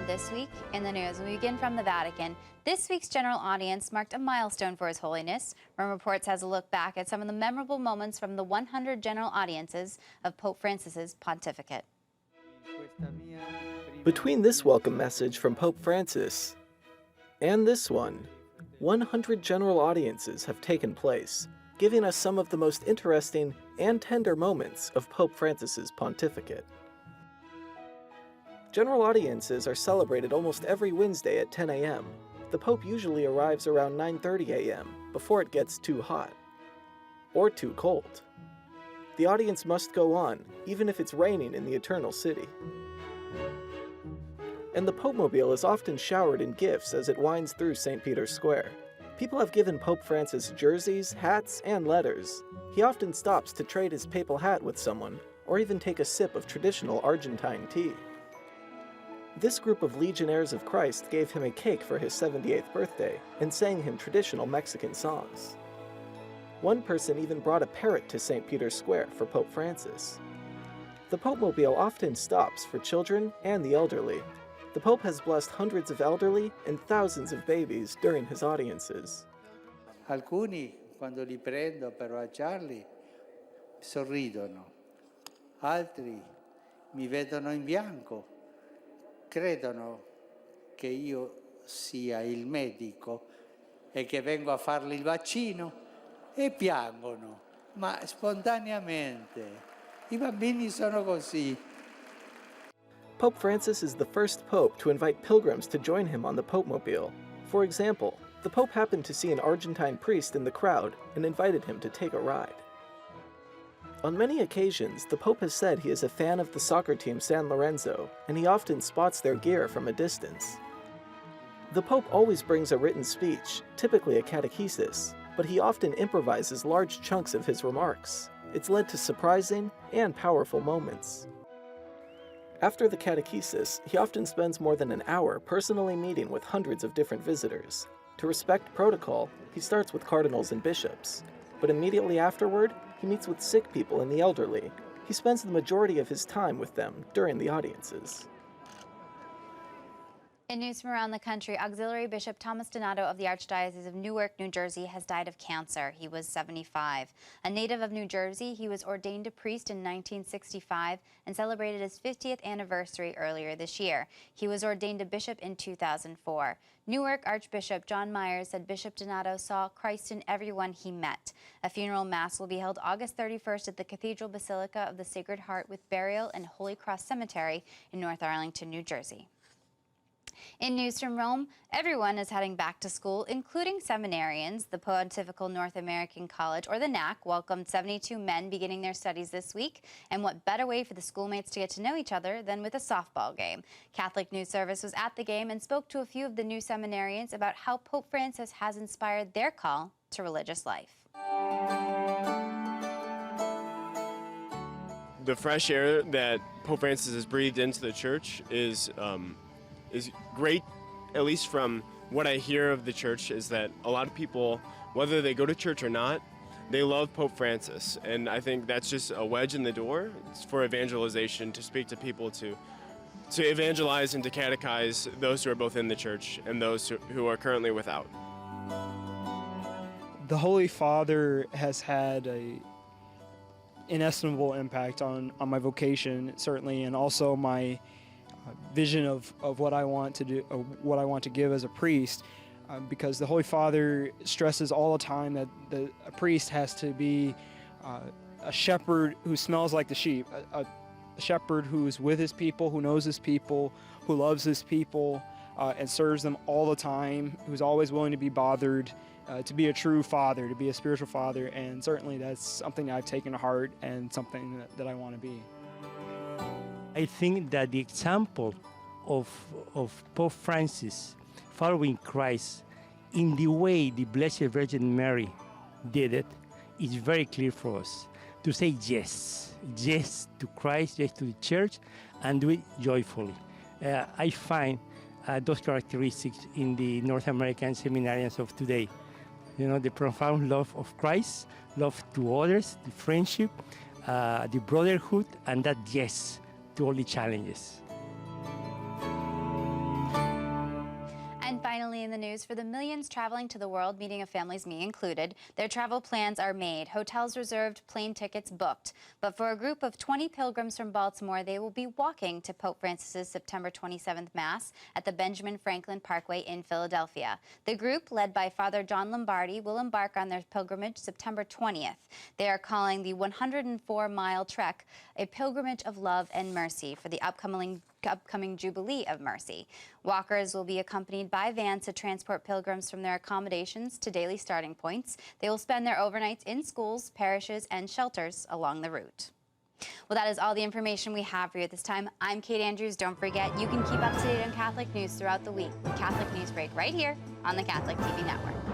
this week in the news. We begin from the Vatican. This week's general audience marked a milestone for His Holiness. Rome Reports has a look back at some of the memorable moments from the 100 general audiences of Pope Francis's pontificate. Between this welcome message from Pope Francis and this one, 100 general audiences have taken place, giving us some of the most interesting and tender moments of Pope Francis's pontificate. General audiences are celebrated almost every Wednesday at 10 a.m. The Pope usually arrives around 9:30 a.m. before it gets too hot or too cold. The audience must go on, even if it's raining in the Eternal City. And the Pope-mobile is often showered in gifts as it winds through St. Peter's Square. People have given Pope Francis jerseys, hats, and letters. He often stops to trade his papal hat with someone, or even take a sip of traditional Argentine tea. This group of Legionnaires of Christ gave him a cake for his 78th birthday and sang him traditional Mexican songs. One person even brought a parrot to St. Peter's Square for Pope Francis. The Pope-mobile often stops for children and the elderly. The Pope has blessed hundreds of elderly and thousands of babies during his audiences. Alcuni, quando li prendo per baciarli, sorridono. Altri mi vedono in bianco. Credono che io sia il medico e che vengo a fargli il vaccino e piangono, ma spontaneamente. I bambini sono così. Pope Francis is the first pope to invite pilgrims to join him on the Pope-mobile. For example, the Pope happened to see an Argentine priest in the crowd and invited him to take a ride. On many occasions, the Pope has said he is a fan of the soccer team San Lorenzo, and he often spots their gear from a distance. The Pope always brings a written speech, typically a catechesis, but he often improvises large chunks of his remarks. It's led to surprising and powerful moments. After the catechesis, he often spends more than an hour personally meeting with hundreds of different visitors. To respect protocol, he starts with cardinals and bishops, but immediately afterward, he meets with sick people and the elderly. He spends the majority of his time with them during the audiences. In news from around the country, Auxiliary Bishop Thomas Donato of the Archdiocese of Newark, New Jersey, has died of cancer. He was 75. A native of New Jersey, he was ordained a priest in 1965 and celebrated his 50th anniversary earlier this year. He was ordained a bishop in 2004. Newark Archbishop John Myers said Bishop Donato saw Christ in everyone he met. A funeral mass will be held August 31st at the Cathedral Basilica of the Sacred Heart with burial in Holy Cross Cemetery in North Arlington, New Jersey. In news from Rome, everyone is heading back to school, including seminarians. The Pontifical North American College, or the NAC, welcomed 72 men beginning their studies this week. And what better way for the schoolmates to get to know each other than with a softball game? Catholic News Service was at the game and spoke to a few of the new seminarians about how Pope Francis has inspired their call to religious life. The fresh air that Pope Francis has breathed into the church is great, at least from what I hear of the church, is that a lot of people, whether they go to church or not, they love Pope Francis. And I think that's just a wedge in the door for evangelization, to speak to people, to evangelize and to catechize those who are both in the church and those who are currently without. The Holy Father has had an inestimable impact on my vocation, certainly, and also my vision of what I want to do, what I want to give as a priest, because the Holy Father stresses all the time that a priest has to be a shepherd who smells like the sheep, a shepherd who's with his people, who knows his people, who loves his people, and serves them all the time, who's always willing to be bothered, to be a true father, to be a spiritual father, and certainly that's something I've taken to heart and something that I want to be. I think that the example of Pope Francis following Christ in the way the Blessed Virgin Mary did it is very clear for us. To say yes to Christ, yes to the church, and do it joyfully. I find those characteristics in the North American seminarians of today. You know, the profound love of Christ, love to others, the friendship, the brotherhood, and that yes to all the challenges. news. For the millions traveling to the world, meeting of families, me included, their travel plans are made, hotels reserved, plane tickets booked. But for a group of 20 pilgrims from Baltimore, they will be walking to Pope Francis's September 27th Mass at the Benjamin Franklin Parkway in Philadelphia. The group, led by Father John Lombardi, will embark on their pilgrimage September 20th. They are calling the 104-mile trek a pilgrimage of love and mercy for the upcoming Jubilee of Mercy. Walkers will be accompanied by vans to transport pilgrims from their accommodations to daily starting points. They will spend their overnights in schools, parishes, and shelters along the route. Well, that is all the information we have for you at this time. I'm Kate Andrews. Don't forget, you can keep up to date on Catholic news throughout the week with Catholic Newsbreak right here on the Catholic TV Network.